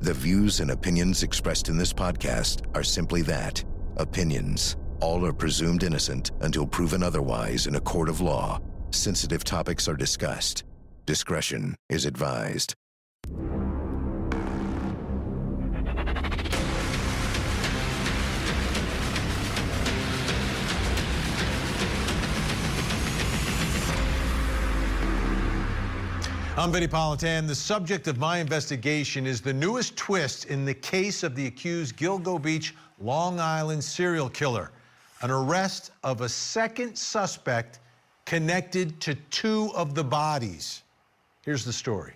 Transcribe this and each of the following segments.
The views and opinions expressed in this podcast are simply that, opinions. All are presumed innocent until proven otherwise in a court of law. Sensitive topics are discussed. Discretion is advised. I'm Vinnie Politan. The subject of my investigation is the newest twist in the case of the accused Gilgo Beach, Long Island serial killer. An arrest of a second suspect connected to two of the bodies. Here's the story.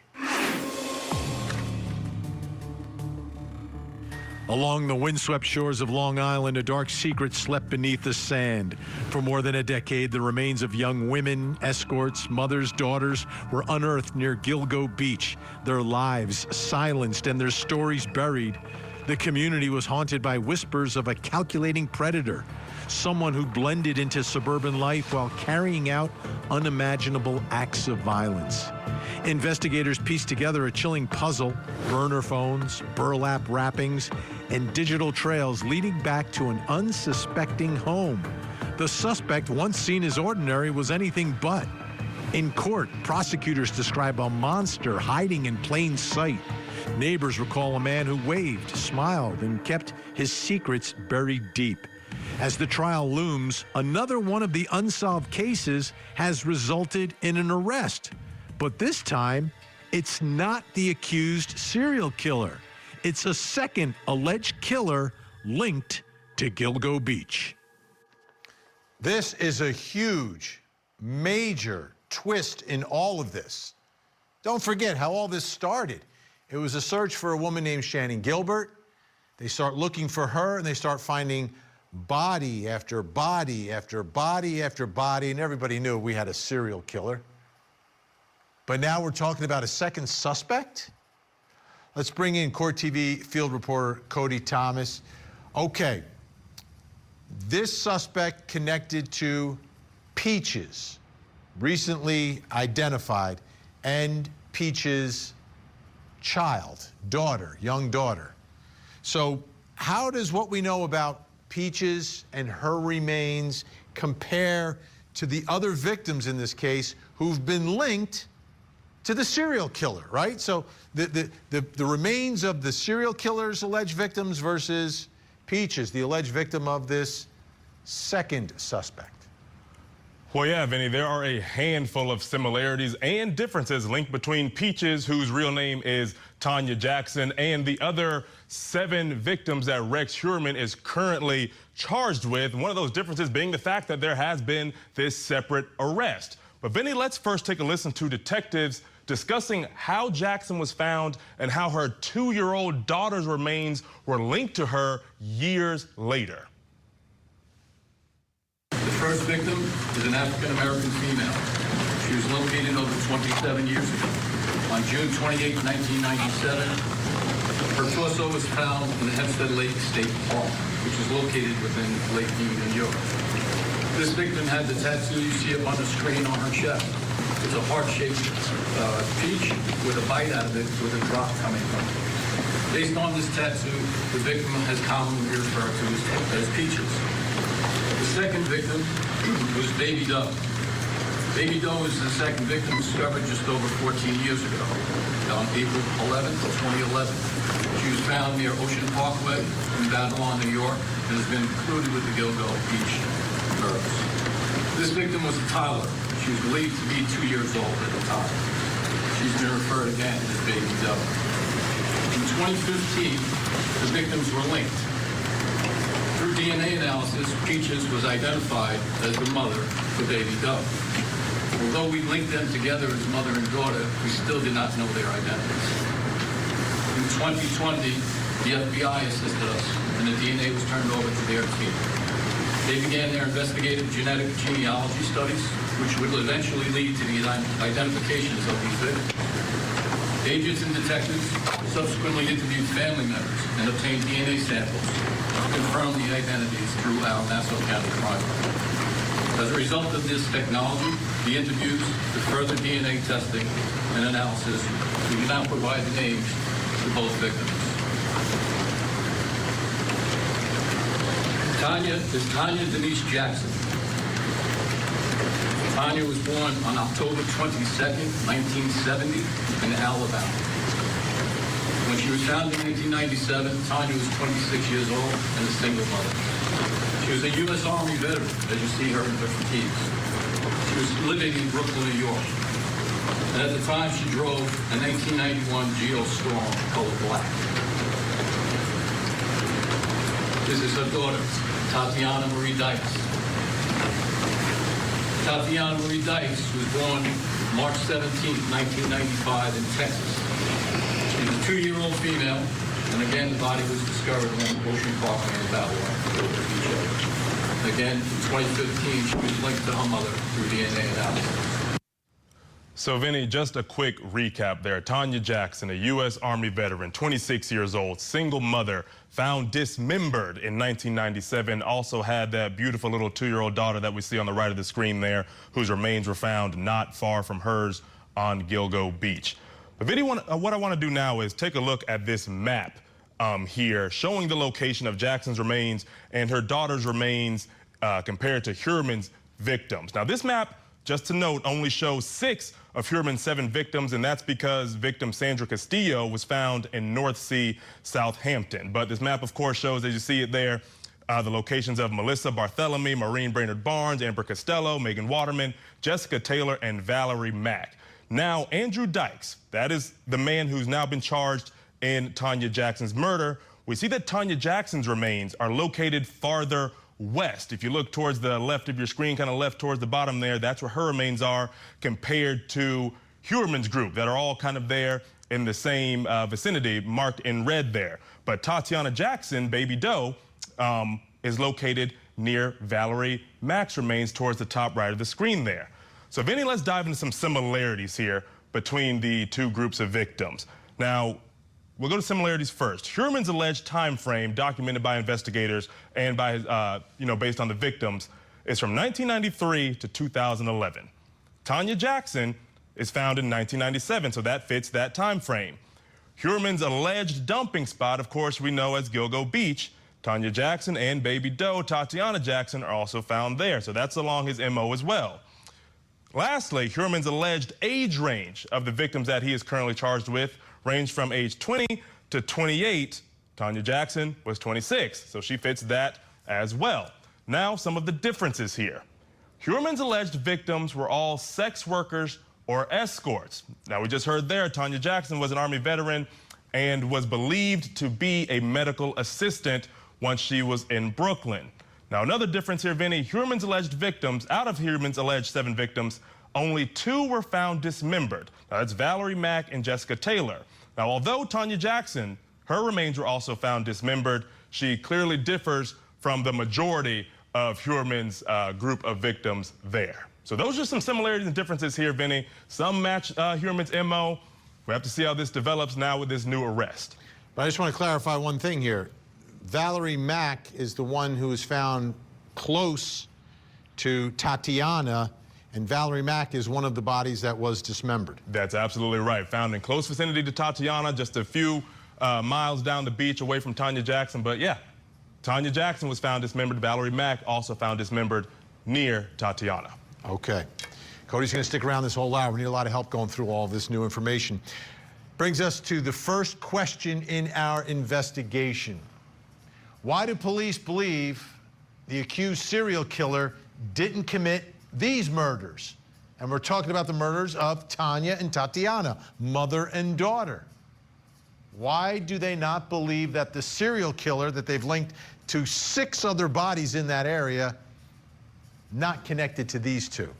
Along the windswept shores of Long Island, a dark secret slept beneath the sand. For more than a decade, the remains of young women, escorts, mothers, daughters were unearthed near Gilgo Beach, their lives silenced and their stories buried. The community was haunted by whispers of a calculating predator, someone who blended into suburban life while carrying out unimaginable acts of violence. Investigators pieced together a chilling puzzle: burner phones, burlap wrappings, and digital trails leading back to an unsuspecting home. The suspect, once seen as ordinary, was anything but. In court, prosecutors describe a monster hiding in plain sight. Neighbors recall a man who waved, smiled, and kept his secrets buried deep. As the trial looms, another one of the unsolved cases has resulted in an arrest. But this time, it's not the accused serial killer. It's a second alleged killer linked to Gilgo Beach. This is a huge, major twist in all of this. Don't forget how all this started. It was a search for a woman named Shannon Gilbert. They start looking for her, and they start finding body after body after body after body, and everybody knew we had a serial killer. But now we're talking about a second suspect? Let's bring in Court TV field reporter Cody Thomas. Okay, this suspect connected to Peaches, recently identified, and Peaches' child, daughter, young daughter. So how does what we know about Peaches and her remains compare to the other victims in this case who've been linked to the serial killer, right? So the remains of the serial killer's alleged victims versus Peaches, the alleged victim of this second suspect. Well, yeah, Vinny, there are a handful of similarities and differences linked between Peaches, whose real name is Tanya Jackson, and the other 7 victims that Rex Heuermann is currently charged with. One of those differences being the fact that there has been this separate arrest. But Vinny, let's first take a listen to detectives discussing how Jackson was found and how her 2-year-old daughter's remains were linked to her years later. The first victim is an African-American female. She was located over 27 years ago. On June 28, 1997, her torso was found in the Hempstead Lake State Park, which is located within Lake Mead, New York. This victim had the tattoo you see up on the screen on her chest. It's a heart-shaped peach with a bite out of it with a drop coming from it. Based on this tattoo, the victim has commonly referred to as Peaches. The second victim was Baby Doe. Baby Doe was the second victim discovered just over 14 years ago, on April 11th, 2011. She was found near Ocean Parkway in Babylon, New York, and has been included with the Gilgo Beach murders. This victim was a toddler. She was believed to be 2 years old at the time. She's been referred again as Baby Doe. In 2015, the victims were linked. Through DNA analysis, Peaches was identified as the mother for Baby Doe. Although we linked them together as mother and daughter, we still did not know their identities. In 2020, the FBI assisted us, and the DNA was turned over to their team. They began their investigative genetic genealogy studies, which would eventually lead to the identifications of these victims. Agents and detectives subsequently interviewed family members and obtained DNA samples to confirm the identities through our Nassau County Crime Lab. As a result of this technology, the interviews, the further DNA testing and analysis, we can now provide the names to both victims. Tanya is Tanya Denise Jackson. Tanya was born on October 22nd, 1970 in Alabama. When she was found in 1997, Tanya was 26 years old and a single mother. She was a U.S. Army veteran, as you see her in her fatigues. She was living in Brooklyn, New York. And at the time, she drove a 1991 Geo Storm colored black. This is her daughter, Tatiana Marie Dykes. Tatiana Marie Dykes was born March 17, 1995 in Texas. She's a 2-year-old female, and again, the body was discovered on Ocean Park in Babylon. Again, in 2015, she was linked to her mother through DNA analysis. So, Vinnie, just a quick recap there. Tanya Jackson, a U.S. Army veteran, 26 years old, single mother, found dismembered in 1997. Also had that beautiful little 2-year-old daughter that we see on the right of the screen there, whose remains were found not far from hers on Gilgo Beach. But, Vinnie, what I want to do now is take a look at this map here, showing the location of Jackson's remains and her daughter's remains compared to Heuermann's victims. Now, this map, just to note, only shows 6 of Heuermann's 7 victims, and that's because victim Sandra Castillo was found in North Sea, Southampton. But this map, of course, shows, as you see it there, the locations of Melissa Barthelemy, Maureen Brainerd Barnes, Amber Costello, Megan Waterman, Jessica Taylor, and Valerie Mack. Now, Andrew Dykes, that is the man who's now been charged in Tanya Jackson's murder. We see that Tanya Jackson's remains are located farther west. If you look towards the left of your screen, kind of left towards the bottom there, that's where her remains are compared to Heuermann's group that are all kind of there in the same vicinity, marked in red there. But Tatiana Jackson, baby doe, is located near Valerie Mack's remains towards the top right of the screen there. So, Vinnie, let's dive into some similarities here between the two groups of victims. Now, we'll go to similarities first. Heuermann's alleged time frame, documented by investigators and by his, based on the victims, is from 1993 to 2011. Tanya Jackson is found in 1997, so that fits that time frame. Heuermann's alleged dumping spot, of course, we know as Gilgo Beach. Tanya Jackson and baby doe Tatiana Jackson are also found there, so that's along his MO as well. Lastly, Heuermann's alleged age range of the victims that he is currently charged with ranged from age 20 to 28. Tanya Jackson was 26, so she fits that as well. Now, some of the differences here. Heuermann's alleged victims were all sex workers or escorts. Now, we just heard there, Tanya Jackson was an Army veteran and was believed to be a medical assistant once she was in Brooklyn. Now, another difference here, Vinnie, Heuermann's alleged victims, out of Heuermann's alleged 7 victims, only 2 were found dismembered. Now, that's Valerie Mack and Jessica Taylor. Now, although Tanya Jackson, her remains were also found dismembered, she clearly differs from the majority of Heuermann's group of victims there. So those are some similarities and differences here, Vinnie. Some match Heuermann's MO. We have to see how this develops now with this new arrest. But I just want to clarify one thing here. Valerie Mack is the one who was found close to Tatiana, and Valerie Mack is one of the bodies that was dismembered. That's absolutely right. Found in close vicinity to Tatiana, just a few miles down the beach away from Tanya Jackson. But yeah, Tanya Jackson was found dismembered. Valerie Mack also found dismembered near Tatiana. Okay. Cody's going to stick around this whole hour. We need a lot of help going through all of this new information. Brings us to the first question in our investigation. Why do police believe the accused serial killer didn't commit these murders? And we're talking about the murders of Tanya and Tatiana, mother and daughter. Why do they not believe that the serial killer that they've linked to 6 other bodies in that area, not connected to these 2?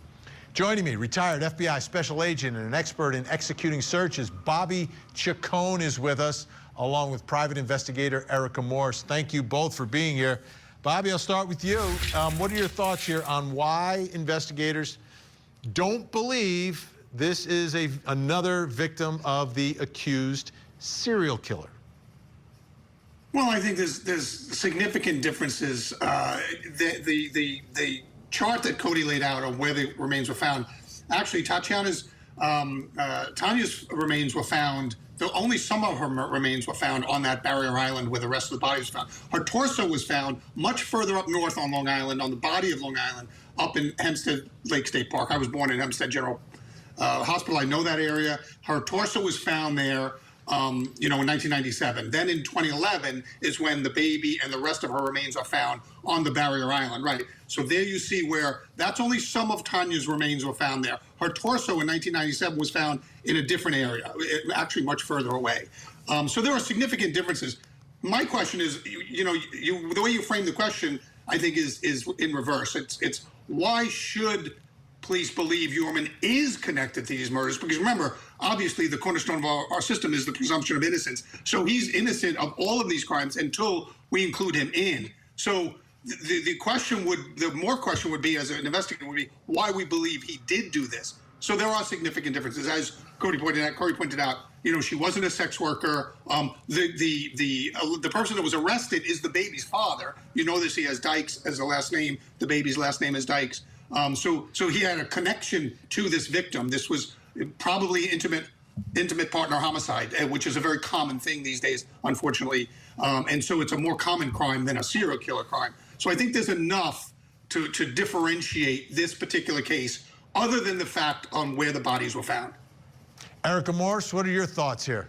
Joining me, retired FBI special agent and an expert in executing searches, Bobby Chacon is with us, along with private investigator Erica Morse. Thank you both for being here. Bobby, I'll start with you. What are your thoughts here on why investigators don't believe this is another victim of the accused serial killer? Well, I think there's significant differences. The chart that Cody laid out on where the remains were found, actually Tanya's remains were found only some of her remains were found on that barrier island where the rest of the body was found. Her torso was found much further up north on Long Island, on the body of Long Island, up in Hempstead Lake State Park. I was born in Hempstead General Hospital. I know that area. Her torso was found there, in 1997. Then in 2011 is when the baby and the rest of her remains are found on the barrier island, right? So there you see where that's only some of Tanya's remains were found there. Her torso in 1997 was found in a different area, actually much further away. So there are significant differences. My question is, the way you frame the question, I think is in reverse. It's why should police believe Heuermann is connected to these murders? Because remember, obviously the cornerstone of our system is the presumption of innocence. So he's innocent of all of these crimes until we include him in. So the more question would be, as an investigator, would be why we believe he did do this. So there are significant differences. As Corey pointed out, she wasn't a sex worker. The person that was arrested is the baby's father. You know this, he has Dykes as the last name. The baby's last name is Dykes. So he had a connection to this victim. This was probably intimate partner homicide, which is a very common thing these days, unfortunately. And so it's a more common crime than a serial killer crime. So I think there's enough to differentiate this particular case, other than the fact on where the bodies were found. Erica Morse, what are your thoughts here?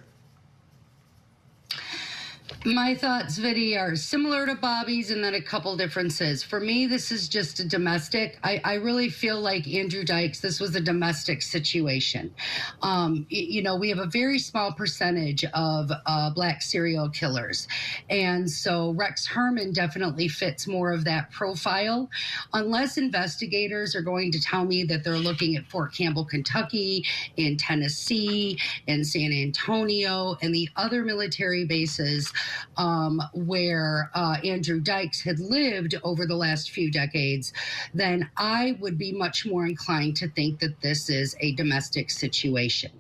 My thoughts, Vinnie, are similar to Bobby's and then a couple differences. For me, this is just a domestic. I really feel like Andrew Dykes, this was a domestic situation. We have a very small percentage of Black serial killers. And so Rex Heuermann definitely fits more of that profile. Unless investigators are going to tell me that they're looking at Fort Campbell, Kentucky, in Tennessee, in San Antonio, and the other military bases where Andrew Dykes had lived over the last few decades, then I would be much more inclined to think that this is a domestic situation.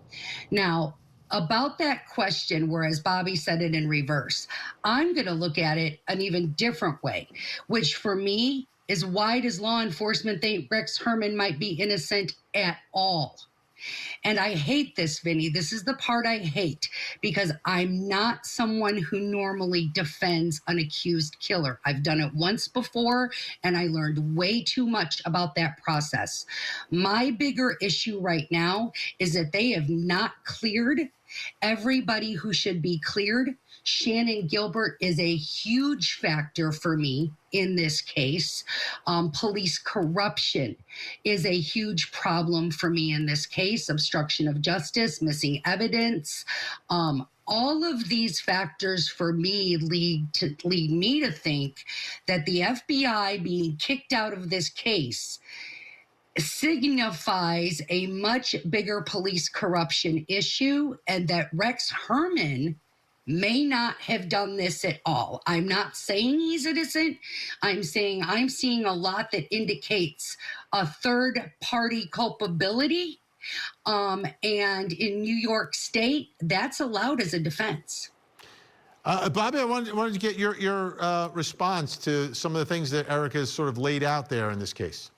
Now, about that question, whereas Bobby said it in reverse, I'm going to look at it an even different way, which for me is, why does law enforcement think Rex Heuermann might be innocent at all? And I hate this, Vinnie. This is the part I hate, because I'm not someone who normally defends an accused killer. I've done it once before, and I learned way too much about that process. My bigger issue right now is that they have not cleared everybody who should be cleared. Shannon Gilbert is a huge factor for me in this case. Police corruption is a huge problem for me in this case. Obstruction of justice, missing evidence. All of these factors for me lead me to think that the FBI being kicked out of this case signifies a much bigger police corruption issue, and that Rex Heuermann may not have done this at all. I'm not saying he's innocent. I'm saying I'm seeing a lot that indicates a third-party culpability. And in New York State, that's allowed as a defense. Bobby, I wanted to get your response to some of the things that Erica has sort of laid out there in this case.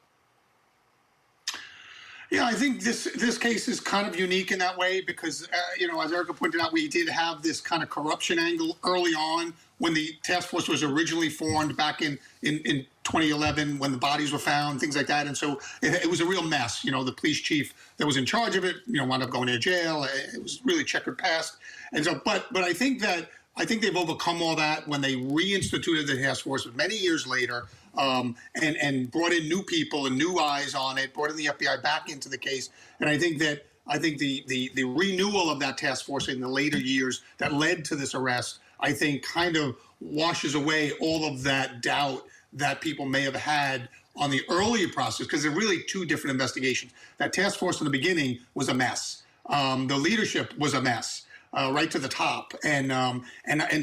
Yeah, I think this case is kind of unique in that way because, as Erica pointed out, we did have this kind of corruption angle early on when the task force was originally formed back in 2011 when the bodies were found, things like that. And so it was a real mess. The police chief that was in charge of it, wound up going to jail. It was really checkered past. And so, but I think they've overcome all that when they reinstituted the task force many years later, and brought in new people and new eyes on it, brought in the FBI back into the case. And I think the renewal of that task force in the later years that led to this arrest, I think kind of washes away all of that doubt that people may have had on the earlier process, because they're really two different investigations. That task force in the beginning was a mess. The leadership was a mess. Right to the top, and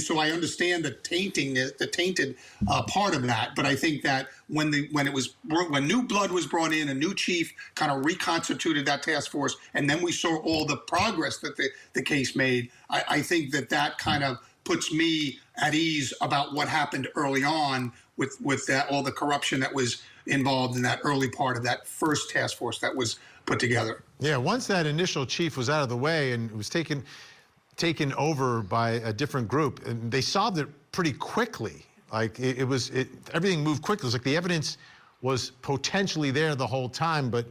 so I understand the tainted part of that. But I think that when new blood was brought in, a new chief kind of reconstituted that task force, and then we saw all the progress that the case made. I think that kind of puts me at ease about what happened early on with that, all the corruption that was involved in that early part of that first task force that was put together. Yeah, once that initial chief was out of the way and it was taken. taken over by a different group, and they solved it pretty quickly. Like everything moved quickly. It was like the evidence was potentially there the whole time, but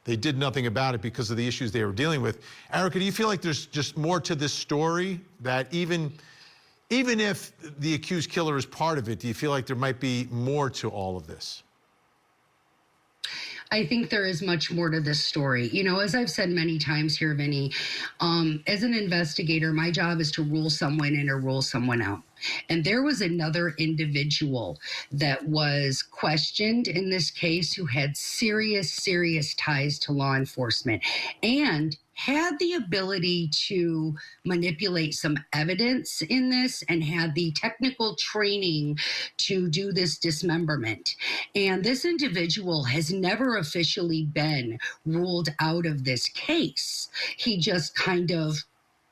they did nothing about it because of the issues they were dealing with. Erica, do you feel like there's just more to this story, that even if the accused killer is part of it, do you feel like there might be more to all of this? I think there is much more to this story. You know, as I've said many times here, Vinny, as an investigator, my job is to rule someone in or rule someone out. And there was another individual that was questioned in this case who had serious ties to law enforcement and had the ability to manipulate some evidence in this and had the technical training to do this dismemberment. And this individual has never officially been ruled out of this case. He just kind of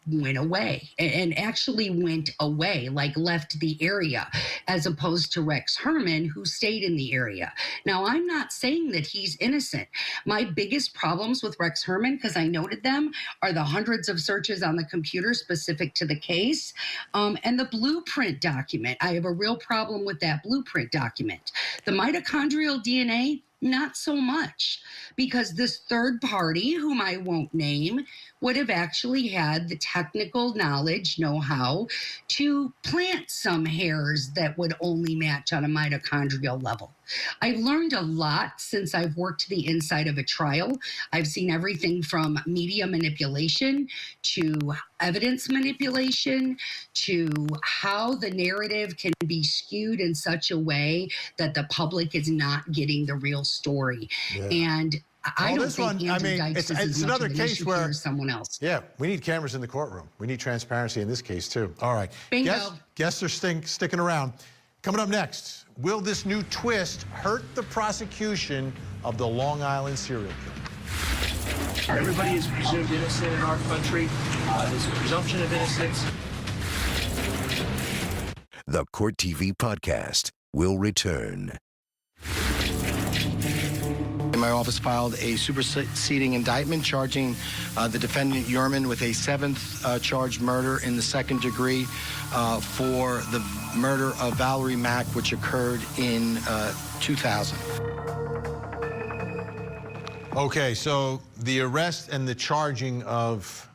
went away and actually went away, like left the area, as opposed to Rex Heuermann, who stayed in the area. Now, I'm not saying that he's innocent. My biggest problems with Rex Heuermann, because I noted them, are the hundreds of searches on the computer specific to the case, and the blueprint document. I have a real problem with that blueprint document. The mitochondrial DNA, not so much, because this third party, whom I won't name, would have actually had the technical knowledge, know-how to plant some hairs that would only match on a mitochondrial level. I've learned a lot since I've worked the inside of a trial. I've seen everything from media manipulation to evidence manipulation to how the narrative can be skewed in such a way that the public is not getting the real story. Yeah. And I don't think Andrew Dykes is another case where someone else. Yeah, we need cameras in the courtroom. We need transparency in this case too. All right. Bingo. Guests are sticking around. Coming up next, will this new twist hurt the prosecution of the Long Island serial killer? Everybody is presumed innocent in our country. There's a presumption of innocence. The Court TV podcast will return. My office filed a superseding indictment charging the defendant Heuermann with a seventh charged murder in the second degree for the murder of Valerie Mack, which occurred in 2000. Okay, so the arrest and the charging of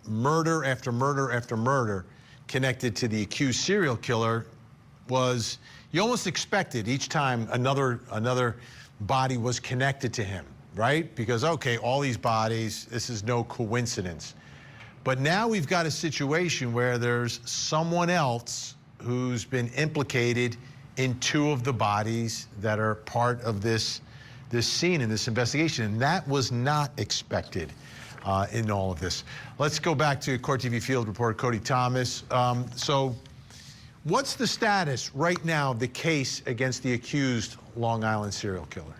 murder after murder after murder connected to the accused serial killer was, you almost expected each time another body was connected to him, right? Because, okay, all these bodies, this is no coincidence. But now we've got a situation where there's someone else who's been implicated in two of the bodies that are part of this scene in this investigation. And that was not expected in all of this. Let's go back to Court TV field reporter Cody Thomas. So what's the status right now of the case against the accused Long Island serial killer?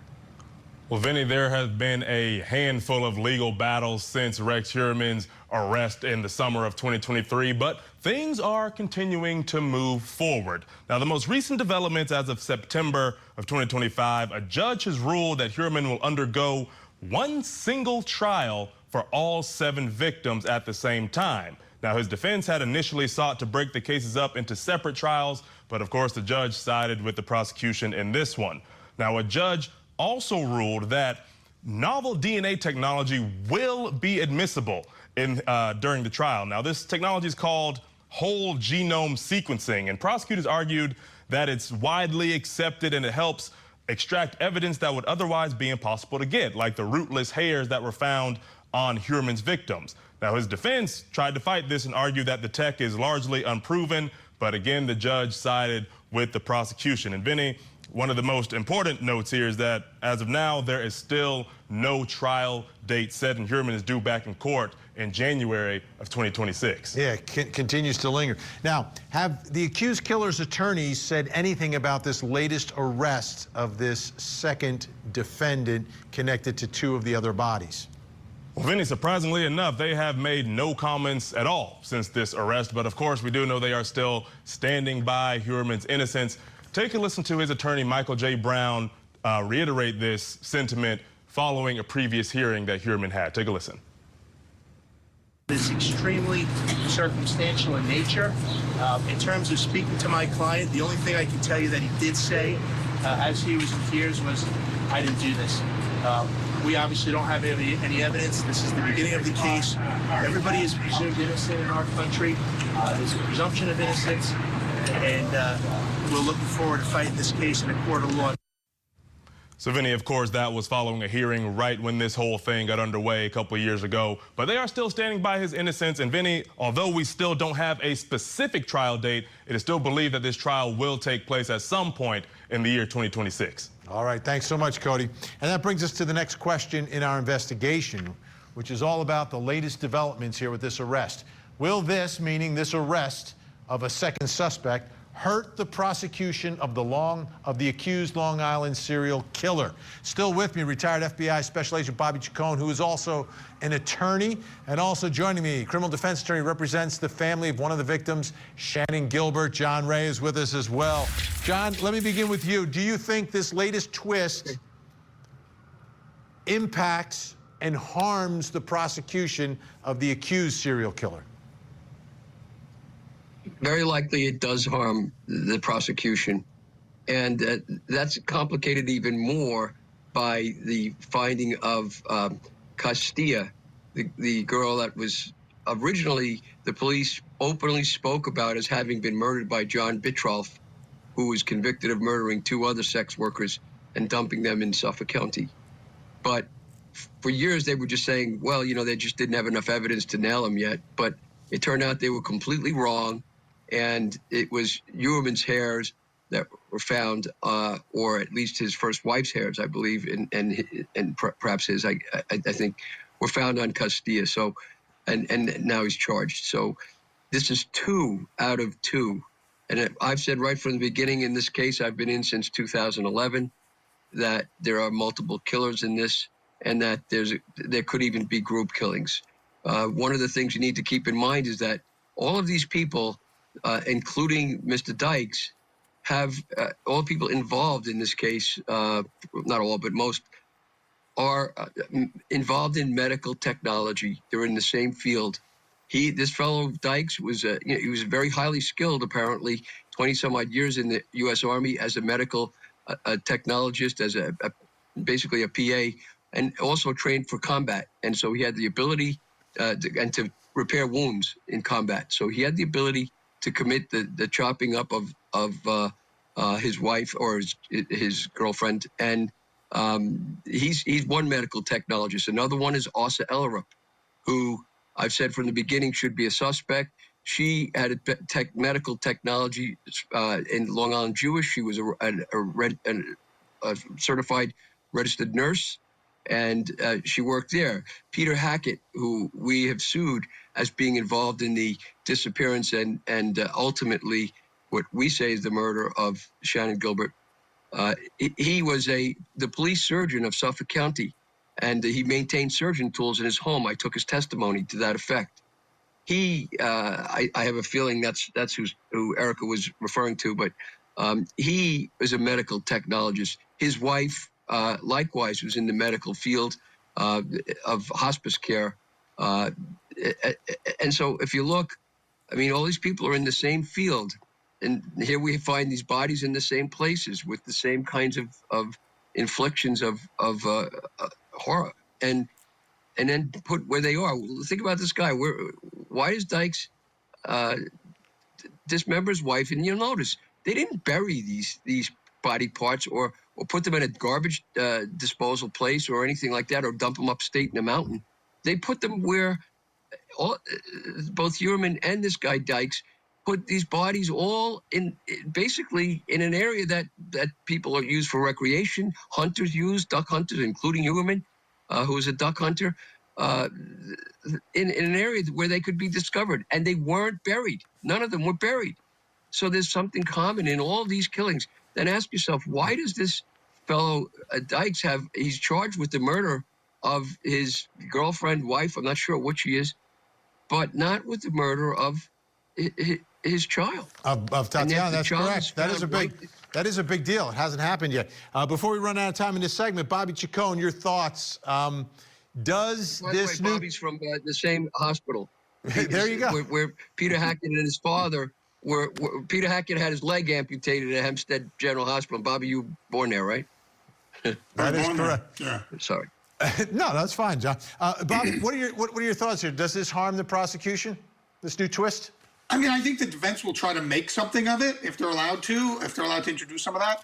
Well, Vinny, there has been a handful of legal battles since Rex Heuermann's arrest in the summer of 2023, but things are continuing to move forward. Now, the most recent developments as of September of 2025, a judge has ruled that Heuermann will undergo one single trial for all 7 victims at the same time. Now, his defense had initially sought to break the cases up into separate trials, but of course the judge sided with the prosecution in this one. Now, a judge also ruled that novel DNA technology will be admissible during the trial. Now, this technology is called whole genome sequencing, and prosecutors argued that it's widely accepted and it helps extract evidence that would otherwise be impossible to get, like the rootless hairs that were found on Heuermann's victims. Now, his defense tried to fight this and argue that the tech is largely unproven, but again, the judge sided with the prosecution. And Vinny, one of the most important notes here is that as of now, there is still no trial date set, and Heuermann is due back in court in January of 2026. Yeah, continues to linger. Now, have the accused killer's attorneys said anything about this latest arrest of this second defendant connected to 2 of the other bodies? Well, Vinny, surprisingly enough, they have made no comments at all since this arrest, but of course we do know they are still standing by Heuermann's innocence. Take a listen to his attorney, Michael J. Brown, reiterate this sentiment following a previous hearing that Heuermann had. Take a listen. It's extremely circumstantial in nature. In terms of speaking to my client, the only thing I can tell you that he did say as he was in tears was, "I didn't do this." We obviously don't have any evidence. This is the beginning of the case. Everybody is presumed innocent in our country. There's a presumption of innocence, and we're looking forward to fighting this case in a court of law. So, Vinnie, of course, that was following a hearing right when this whole thing got underway a couple of years ago. But they are still standing by his innocence. And, Vinnie, although we still don't have a specific trial date, it is still believed that this trial will take place at some point in the year 2026. All right, thanks so much, Cody. And that brings us to the next question in our investigation, which is all about the latest developments here with this arrest. Will this, meaning this arrest of a second suspect, hurt the prosecution of the accused Long Island serial killer? Still with me, retired FBI Special Agent Bobby Chacon, who is also an attorney, and also joining me, criminal defense attorney, represents the family of one of the victims, Shannon Gilbert. John Ray is with us as well. John, let me begin with you. Do you think this latest twist impacts and harms the prosecution of the accused serial killer? Very likely it does harm the prosecution. And that's complicated even more by the finding of Castilla, the girl that was originally the police openly spoke about as having been murdered by John Bitroff, who was convicted of murdering 2 other sex workers and dumping them in Suffolk County. But for years they were just saying, well, you know, they just didn't have enough evidence to nail him yet. But it turned out they were completely wrong. And it was Heuermann's hairs that were found, or at least his first wife's hairs, I believe, and perhaps his, I think, were found on Castilla. So, and now he's charged. So this is 2 out of 2. And I've said right from the beginning in this case, I've been in since 2011, that there are multiple killers in this, and that there could even be group killings. One of the things you need to keep in mind is that all of these people, including Mr. Dykes, have all people involved in this case, not all, but most, are involved in medical technology. They're in the same field. This fellow Dykes was, he was very highly skilled, apparently, 20-some-odd years in the U.S. Army as a medical technologist, as basically a PA, and also trained for combat. And so he had the ability to repair wounds in combat. So he had the ability to commit the chopping up of his wife or his girlfriend. And he's one medical technologist. Another one is Asa Ellerup, who I've said from the beginning should be a suspect. She had a medical technology in Long Island Jewish. She was a certified registered nurse, and she worked there. Peter Hackett, who we have sued as being involved in the disappearance and ultimately what we say is the murder of Shannon Gilbert. He was the police surgeon of Suffolk County, and he maintained surgeon tools in his home. I took his testimony to that effect. I have a feeling that's who Erica was referring to, but he is a medical technologist. His wife, likewise, was in the medical field of hospice care. And so if you look, I mean, all these people are in the same field. And here we find these bodies in the same places with the same kinds of inflictions of horror. And then put where they are. Think about this guy. Why does Dykes dismember his wife? And you'll notice they didn't bury these body parts or put them in a garbage disposal place or anything like that, or dump them upstate in a mountain. They put them where both Heuermann and this guy Dykes put these bodies all in, basically in an area that people are used for recreation. Hunters use, duck hunters, including Heuermann, who was a duck hunter, in an area where they could be discovered. And they weren't buried. None of them were buried. So there's something common in all these killings. Then ask yourself, why does this fellow Dykes he's charged with the murder of his girlfriend, wife, I'm not sure what she is, but not with the murder of his child. Of Tatiana, that's correct. That is a big deal. It hasn't happened yet. Before we run out of time in this segment, Bobby Chacon, your thoughts. Does By this the way, Bobby's from the same hospital. There you go. Where Peter Hackett and his father where Peter Hackett had his leg amputated at Hempstead General Hospital. Bobby, you were born there, right? That is correct. Yeah. Sorry. No, that's fine, John. Bobby, what are your thoughts here? Does this harm the prosecution, this new twist? I mean, I think the defense will try to make something of it if they're allowed to introduce some of that.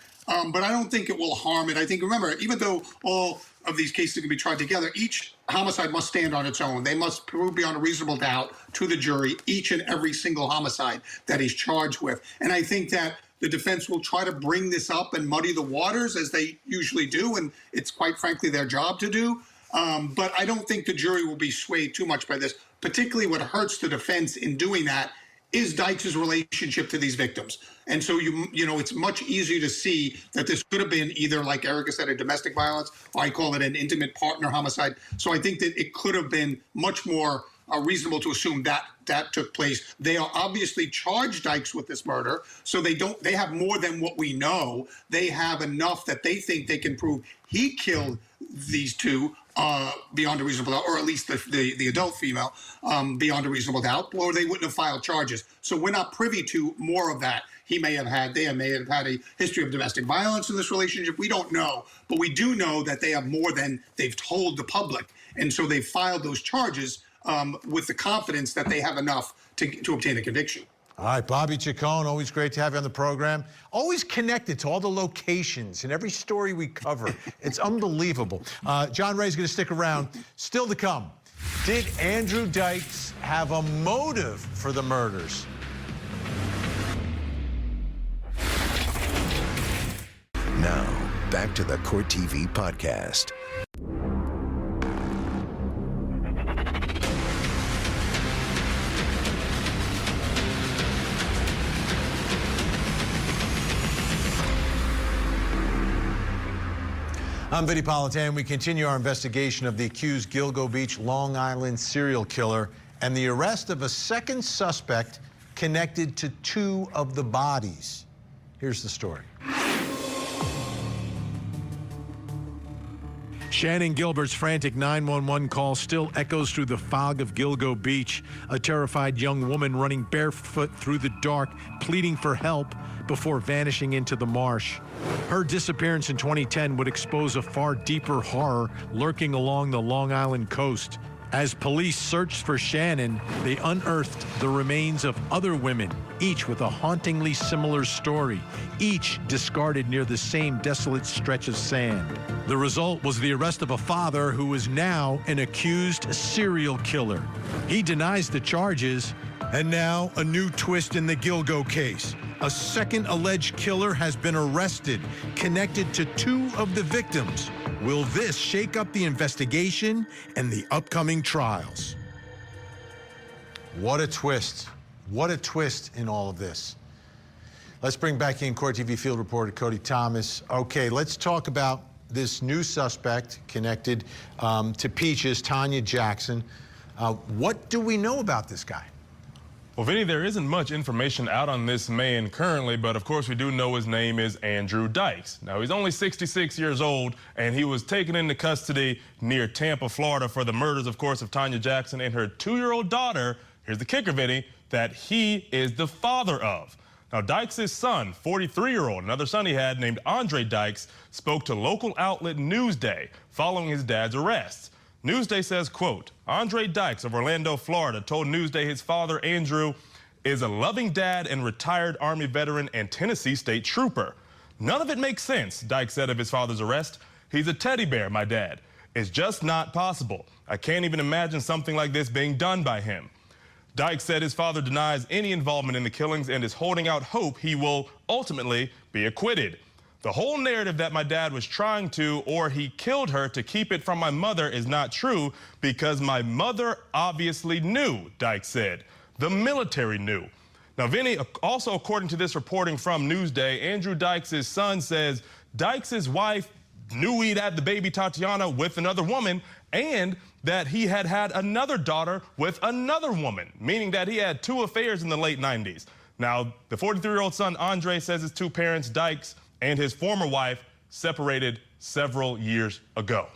But I don't think it will harm it. I think, remember, even though all of these cases can be tried together, each homicide must stand on its own. They must prove beyond a reasonable doubt to the jury each and every single homicide that he's charged with. And I think that the defense will try to bring this up and muddy the waters, as they usually do, and it's quite frankly their job to do. But I don't think the jury will be swayed too much by this. Particularly what hurts the defense in doing that is Dykes' relationship to these victims. And so, you know, it's much easier to see that this could have been either, like Erica said, a domestic violence, or I call it an intimate partner homicide. So I think that it could have been much more reasonable to assume that that took place. They are obviously charged Dykes with this murder, so they have more than what we know. They have enough that they think they can prove he killed these two beyond a reasonable doubt, or at least the adult female beyond a reasonable doubt, or they wouldn't have filed charges. So we're not privy to more of that. They may have had a history of domestic violence in this relationship. We don't know, but we do know that they have more than they've told the public. And so they filed those charges with the confidence that they have enough to obtain a conviction. All right, Bobby Chacon, always great to have you on the program. Always connected to all the locations and every story we cover. It's unbelievable. John Ray's going to stick around. Still to come, did Andrew Dykes have a motive for the murders? Now, back to the Court TV podcast. I'm Vinnie Politan. We continue our investigation of the accused Gilgo Beach, Long Island serial killer and the arrest of a second suspect connected to two of the bodies. Here's the story. Shannon Gilbert's frantic 911 call still echoes through the fog of Gilgo Beach, a terrified young woman running barefoot through the dark, pleading for help before vanishing into the marsh. Her disappearance in 2010 would expose a far deeper horror lurking along the Long Island coast. As police searched for Shannon, they unearthed the remains of other women, each with a hauntingly similar story, each discarded near the same desolate stretch of sand. The result was the arrest of a father who is now an accused serial killer. He denies the charges. And now a new twist in the Gilgo case. A second alleged killer has been arrested, connected to two of the victims. Will this shake up the investigation and the upcoming trials? What a twist. What a twist in all of this. Let's bring back in Court TV field reporter Cody Thomas. Okay, let's talk about this new suspect connected to Peaches, Tanya Jackson. What do we know about this guy? Well, Vinny, there isn't much information out on this man currently, but of course we do know his name is Andrew Dykes. Now, he's only 66 years old, and he was taken into custody near Tampa, Florida for the murders, of course, of Tanya Jackson and her 2-year-old daughter. Here's the kicker, Vinny, that he is the father of. Now, Dykes' son, 43-year-old, another son he had named Andre Dykes, spoke to local outlet Newsday following his dad's arrest. Newsday says, quote, Andre Dykes of Orlando, Florida, told Newsday his father, Andrew, is a loving dad and retired Army veteran and Tennessee State Trooper. None of it makes sense, Dykes said of his father's arrest. He's a teddy bear, my dad. It's just not possible. I can't even imagine something like this being done by him. Dykes said his father denies any involvement in the killings and is holding out hope he will ultimately be acquitted. The whole narrative that my dad was trying to, or he killed her to keep it from my mother, is not true because my mother obviously knew, Dykes said. The military knew. Now, Vinny, also according to this reporting from Newsday, Andrew Dykes' son says Dykes' wife knew he'd had the baby Tatiana with another woman and that he had had another daughter with another woman, meaning that he had 2 affairs in the late 90s. Now, the 43-year-old son, Andre, says his 2 parents, Dykes and his former wife, separated several years ago.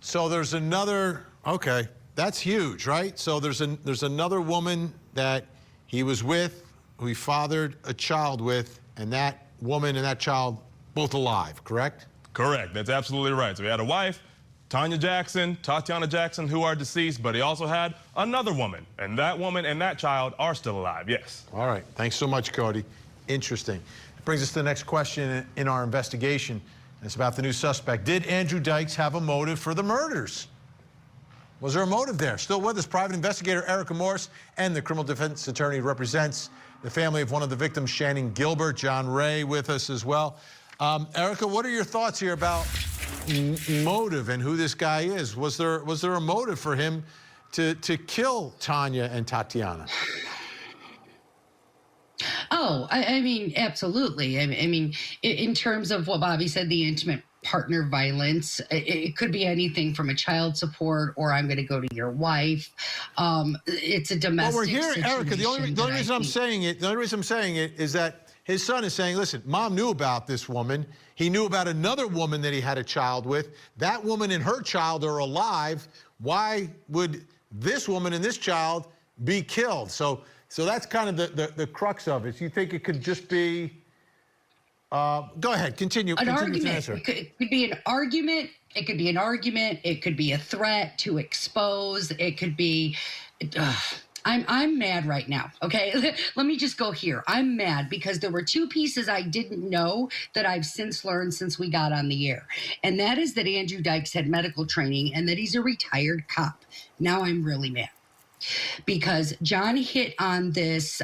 So there's another, okay, that's huge, right? So there's another woman that he was with, who he fathered a child with, and that woman and that child both alive, correct? Correct. That's absolutely right. So he had a wife, Tanya Jackson, Tatiana Jackson, who are deceased, but he also had another woman, and that child are still alive, yes. All right. Thanks so much, Cody. Interesting. It brings us to the next question in our investigation. It's about the new suspect. Did Andrew Dykes have a motive for the murders? Was there a motive there? Still with us, private investigator Erica Morse and the criminal defense attorney who represents the family of one of the victims, Shannon Gilbert. John Ray with us as well. Erica, what are your thoughts here about motive and who this guy is? Was there a motive for him to kill Tanya and Tatiana? Oh, I mean, absolutely. I mean, in terms of what Bobby said, the intimate partner violence, it could be anything from a child support or I'm going to go to your wife. It's a domestic. Well, we're here, situation. Erica. The only reason I'm saying it is that his son is saying, listen, Mom knew about this woman. He knew about another woman that he had a child with. That woman and her child are alive. Why would this woman and this child be killed? So that's kind of the crux of it. You think it could just be... go ahead, continue. An argument. To answer. It could be an argument. It could be an argument. It could be a threat to expose. It could be... I'm mad right now, okay? Let me just go here. I'm mad because there were two pieces I didn't know that I've since learned since we got on the air. And that is that Andrew Dykes had medical training and that he's a retired cop. Now I'm really mad because John hit on this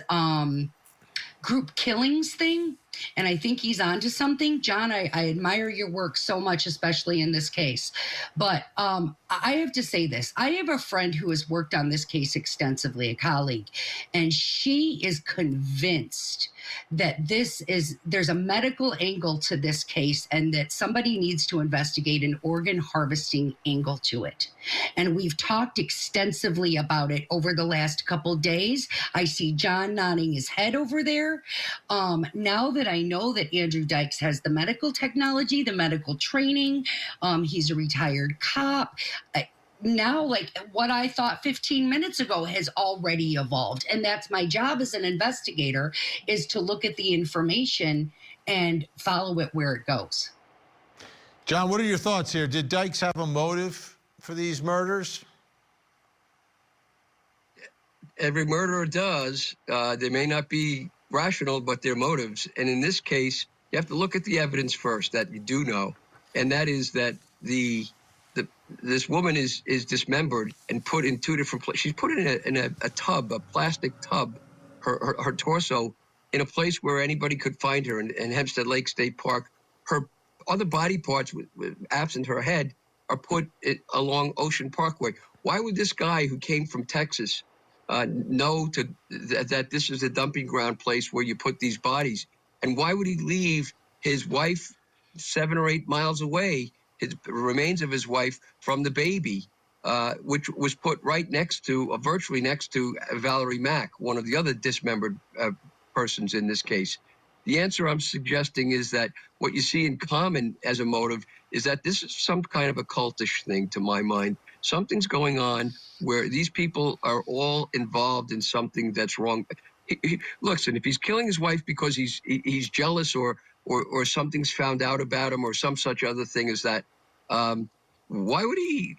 group killings thing. And I think he's onto something. John, I admire your work so much, especially in this case. But I have to say this. I have a friend who has worked on this case extensively, a colleague, and she is convinced that there's a medical angle to this case and that somebody needs to investigate an organ harvesting angle to it. And we've talked extensively about it over the last couple days. I see John nodding his head over there. Now that I know that Andrew Dykes has the medical technology, the medical training, he's a retired cop. Now, like what I thought 15 minutes ago has already evolved. And that's my job as an investigator, is to look at the information and follow it where it goes. John, what are your thoughts here? Did Dykes have a motive for these murders? Every murderer does. They may not be rational, but they're motives. And in this case, you have to look at the evidence first that you do know. And that is that this woman is dismembered and put in two different places. She's put in a tub, a plastic tub, her torso, in a place where anybody could find her in Hempstead Lake State Park. Her other body parts, absent her head, are put along Ocean Parkway. Why would this guy who came from Texas know that this is a dumping ground place where you put these bodies? And why would he leave his wife 7 or 8 miles away, his remains of his wife, from the baby, which was put right next to, virtually next to Valerie Mack, one of the other dismembered persons in this case? The answer I'm suggesting is that what you see in common as a motive is that this is some kind of a cultish thing, to my mind. Something's going on where these people are all involved in something that's wrong. Listen, if he's killing his wife because he's jealous or something's found out about him or some such other thing as that, why would he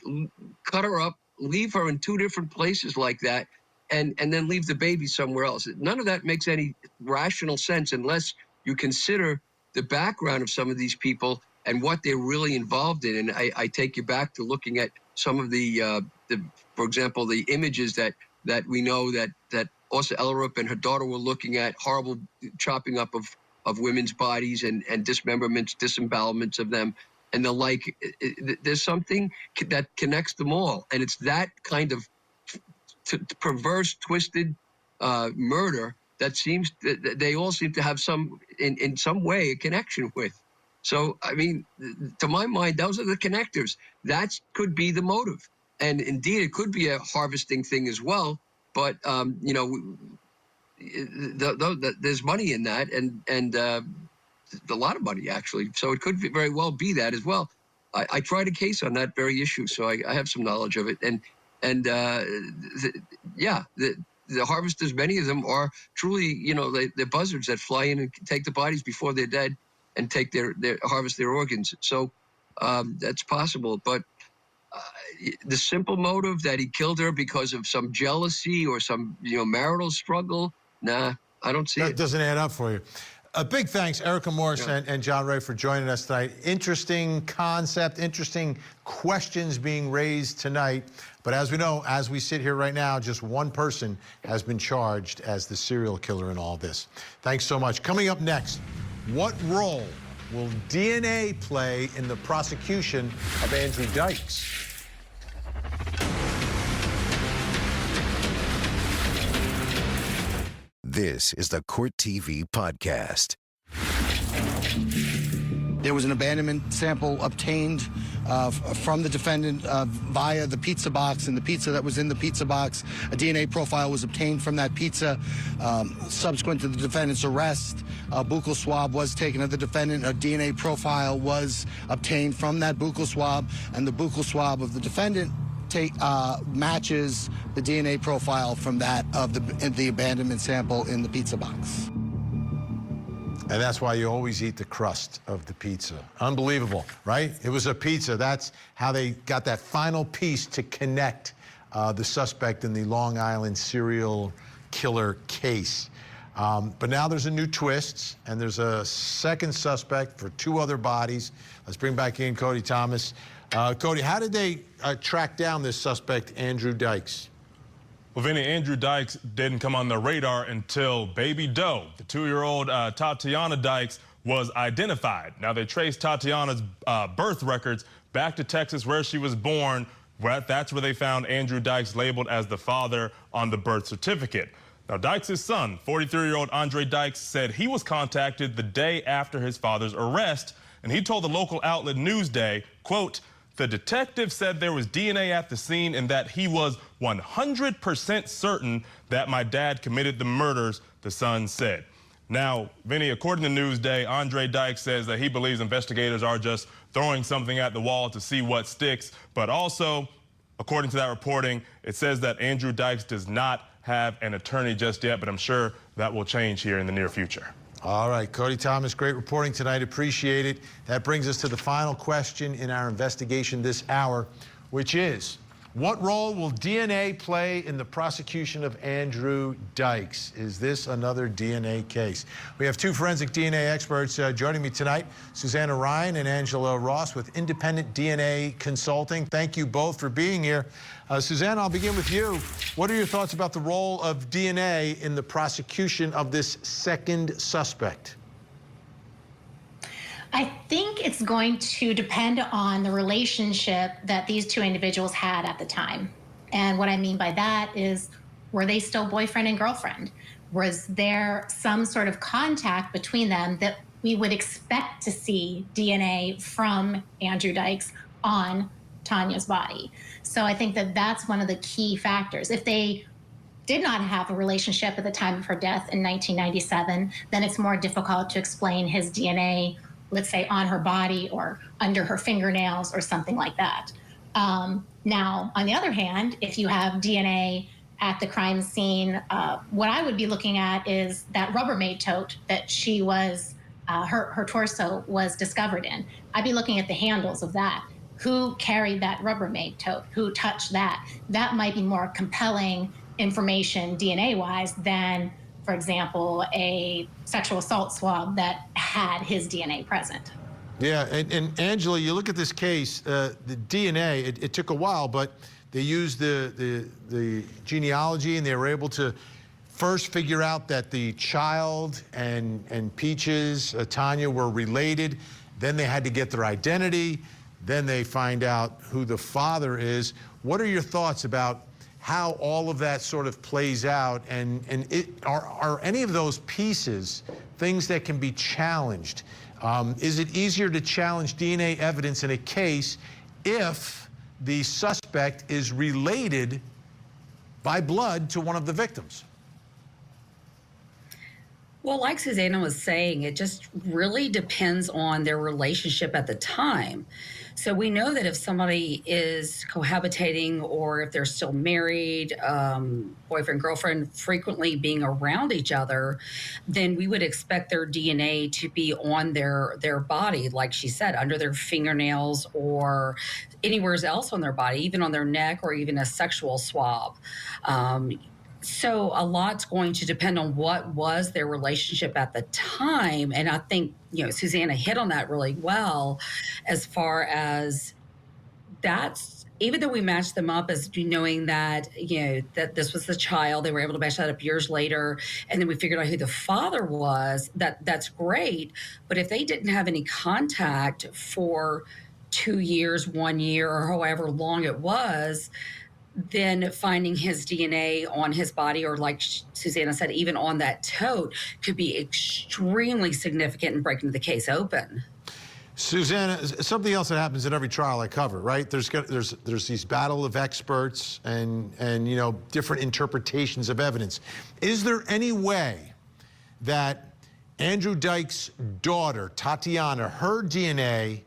cut her up, leave her in 2 different places like that, and then leave the baby somewhere else? None of that makes any rational sense unless you consider the background of some of these people and what they're really involved in. And I take you back to looking at some of the for example, the images that we know that Åsa Ellerup and her daughter were looking at, horrible chopping up of women's bodies and dismemberments, disembowelments of them, and the like. There's something that connects them all, and it's that kind of perverse, twisted murder that they all seem to have in some way a connection with. So, I mean, to my mind, those are the connectors. That could be the motive. And indeed, it could be a harvesting thing as well. But, there's money in that and a lot of money, actually. So it could very well be that as well. I tried a case on that very issue, so I have some knowledge of it. And And the harvesters, many of them are truly, they're buzzards that fly in and take the bodies before they're dead and take harvest their organs. So that's possible. But the simple motive that he killed her because of some jealousy or some, marital struggle, nah, I don't see it. That doesn't add up for you. A big thanks, Erica Morse and John Ray, for joining us tonight. Interesting concept, interesting questions being raised tonight. But as we know, as we sit here right now, just one person has been charged as the serial killer in all this. Thanks so much. Coming up next, what role will DNA play in the prosecution of Andrew Dykes? This is the Court TV Podcast. There was an abandonment sample obtained from the defendant via the pizza box, and the pizza that was in the pizza box, a DNA profile was obtained from that pizza. Subsequent to the defendant's arrest, a buccal swab was taken of the defendant. A DNA profile was obtained from that buccal swab, and the buccal swab of the defendant matches the DNA profile from that of the abandonment sample in the pizza box. And that's why you always eat the crust of the pizza. Unbelievable, right? It was a pizza. That's how they got that final piece to connect the suspect in the Long Island serial killer case. But now there's a new twist, and there's a second suspect for two other bodies. Let's bring back in Cody Thomas. Cody, how did they track down this suspect, Andrew Dykes? Well, Vinny, Andrew Dykes didn't come on the radar until Baby Doe, the 2-year-old Tatiana Dykes, was identified. Now, they traced Tatiana's birth records back to Texas, where she was born. That's where they found Andrew Dykes labeled as the father on the birth certificate. Now, Dykes' son, 43-year-old Andre Dykes, said he was contacted the day after his father's arrest, and he told the local outlet Newsday, quote, "The detective said there was DNA at the scene and that he was 100% certain that my dad committed the murders," the son said. Now, Vinny, according to Newsday, Andre Dykes says that he believes investigators are just throwing something at the wall to see what sticks. But also, according to that reporting, it says that Andrew Dykes does not have an attorney just yet, but I'm sure that will change here in the near future. All right, Cody Thomas, great reporting tonight. Appreciate it. That brings us to the final question in our investigation this hour, which is, what role will DNA play in the prosecution of Andrew Dykes? Is this another DNA case? We have two forensic DNA experts joining me tonight, Susanna Ryan and Angela Ross with Independent DNA Consulting. Thank you both for being here. Susanna, I'll begin with you. What are your thoughts about the role of DNA in the prosecution of this second suspect? I think it's going to depend on the relationship that these two individuals had at the time. And what I mean by that is, were they still boyfriend and girlfriend? Was there some sort of contact between them that we would expect to see DNA from Andrew Dykes on Tanya's body? So I think that that's one of the key factors. If they did not have a relationship at the time of her death in 1997, then it's more difficult to explain his DNA, let's say, on her body or under her fingernails or something like that. Now, on the other hand, if you have DNA at the crime scene, what I would be looking at is that Rubbermaid tote that she was, her torso was discovered in. I'd be looking at the handles of that. Who carried that Rubbermaid tote? Who touched that? That might be more compelling information DNA-wise than, for example, a sexual assault swab that had his DNA present. Yeah, and Angela, you look at this case, the DNA, it took a while, but they used the genealogy, and they were able to first figure out that the child and Peaches, Tanya, were related. Then they had to get their identity. Then they find out who the father is. What are your thoughts about how all of that sort of plays out, and are any of those pieces things that can be challenged? Is it easier to challenge DNA evidence in a case if the suspect is related by blood to one of the victims? Well, like Susanna was saying, it just really depends on their relationship at the time. So we know that if somebody is cohabitating or if they're still married, boyfriend, girlfriend, frequently being around each other, then we would expect their DNA to be on their body, like she said, under their fingernails or anywhere else on their body, even on their neck or even a sexual swab. So a lot's going to depend on what was their relationship at the time. And I think, Susanna hit on that really well as far as that's, even though we matched them up as knowing that, that this was the child, they were able to match that up years later. And then we figured out who the father was, that's great. But if they didn't have any contact for 2 years, 1 year, or however long it was, then finding his DNA on his body, or like Susanna said, even on that tote, could be extremely significant in breaking the case open. Susanna, something else that happens in every trial I cover, right? There's these battle of experts and different interpretations of evidence. Is there any way that Andrew Dykes' daughter, Tatiana, her DNA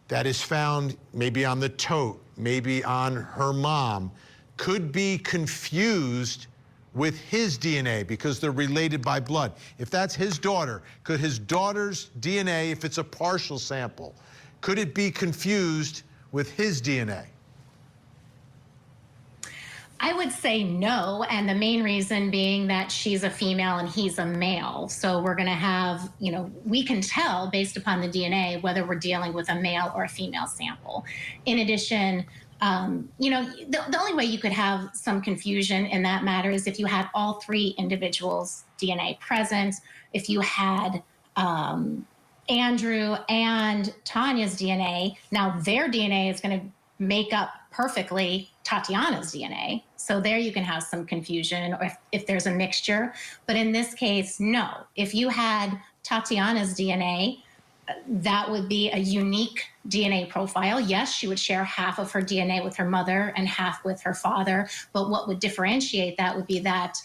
that is found maybe on the tote, maybe on her mom, could be confused with his DNA because they're related by blood? If that's his daughter, could his daughter's DNA, if it's a partial sample, could it be confused with his DNA? I would say no, and the main reason being that she's a female and he's a male. So we're going to have, we can tell based upon the DNA whether we're dealing with a male or a female sample. In addition, the only way you could have some confusion in that matter is if you had all three individuals' DNA present, if you had Andrew and Tanya's DNA. Now their DNA is going to make up perfectly Tatiana's DNA. So there you can have some confusion, or if there's a mixture. But in this case, no. If you had Tatiana's DNA, that would be a unique DNA profile. Yes, she would share half of her DNA with her mother and half with her father. But what would differentiate that would be that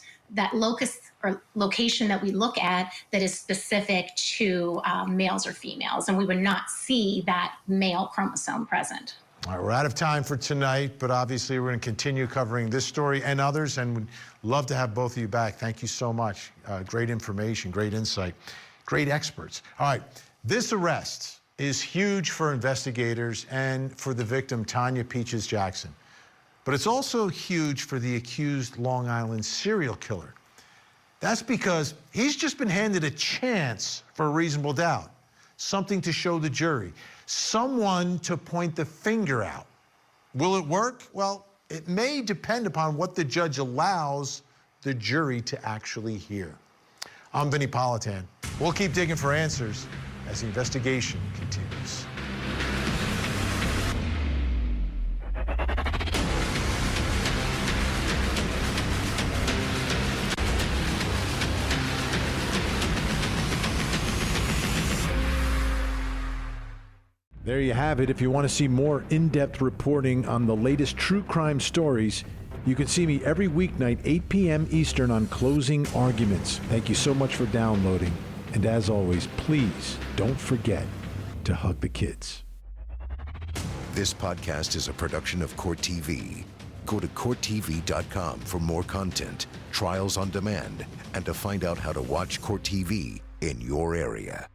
locus or location that we look at that is specific to males or females. And we would not see that male chromosome present. All right, we're out of time for tonight, but obviously we're going to continue covering this story and others, and would love to have both of you back. Thank you so much. Great information, great insight, great experts. All right, this arrest is huge for investigators and for the victim, Tanya Peaches Jackson. But it's also huge for the accused Long Island serial killer. That's because he's just been handed a chance for a reasonable doubt, something to show the jury, someone to point the finger out. Will it work? Well, it may depend upon what the judge allows the jury to actually hear. I'm Vinnie Politan. We'll keep digging for answers as the investigation continues. There you have it. If you want to see more in-depth reporting on the latest true crime stories, you can see me every weeknight, 8 p.m. Eastern on Closing Arguments. Thank you so much for downloading. And as always, please don't forget to hug the kids. This podcast is a production of Court TV. Go to CourtTV.com for more content, trials on demand, and to find out how to watch Court TV in your area.